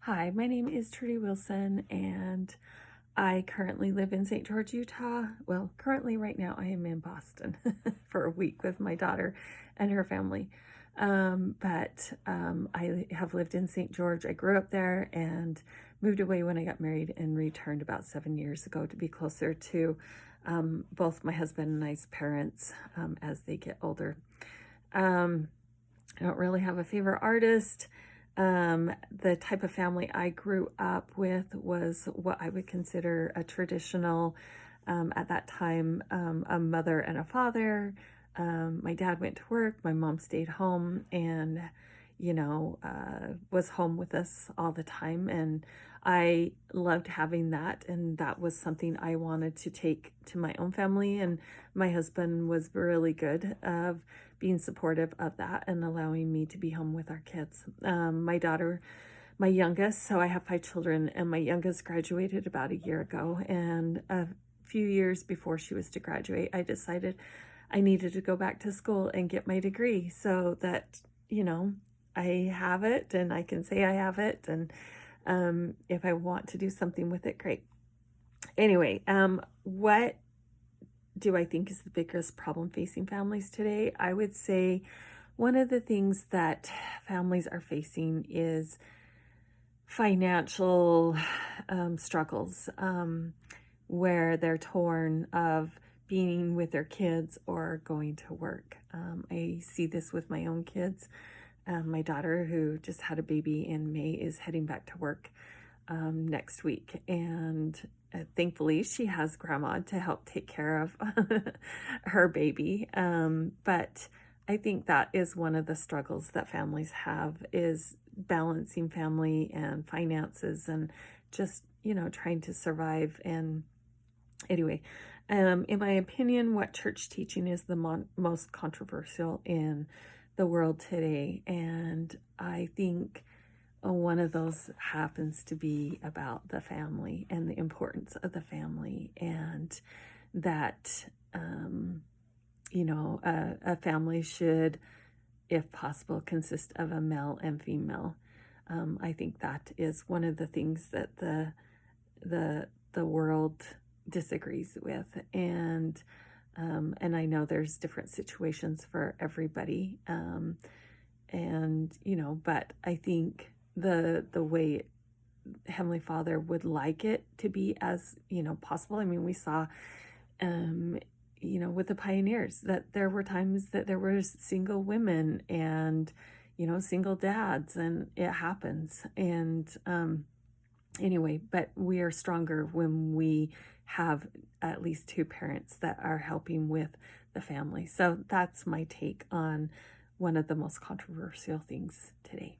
Hi, my name is Trudy Wilson, and I currently live in St. George, Utah. Well, currently, right now, I am in Boston for a week with my daughter and her family. But I have lived in St. George. I grew up there and moved away when I got married and returned about 7 years ago to be closer to both my husband and I's parents as they get older. Um, I don't really have a favorite artist. The type of family I grew up with was what I would consider a traditional, at that time, a mother and a father. My dad went to work, my mom stayed home, and was home with us all the time. And I loved having that, and that was something I wanted to take to my own family. And my husband was really good of being supportive of that and allowing me to be home with our kids. My daughter, my youngest, so I have 5 children, and my youngest graduated about a year ago. And a few years before she was to graduate, I decided I needed to go back to school and get my degree so that, I have it and I can say I have it. And if I want to do something with it, great. Anyway, what do I think is the biggest problem facing families today? I would say one of the things that families are facing is financial struggles, where they're torn of being with their kids or going to work. I see this with my own kids. My daughter, who just had a baby in May, is heading back to work next week. And thankfully, she has grandma to help take care of her baby. But I think that is one of the struggles that families have, is balancing family and finances and just, trying to survive. And anyway, in my opinion, what church teaching is the most controversial in the world today. And I think one of those happens to be about the family and the importance of the family, and that, a family should, if possible, consist of a male and female. I think that is one of the things that the world disagrees with, and I know there's different situations for everybody, but I think the way Heavenly Father would like it to be as possible. I mean, we saw with the pioneers that there were times that there were single women and single dads, and it happens. And anyway, but we are stronger when we have at least two parents that are helping with the family. So that's my take on one of the most controversial things today.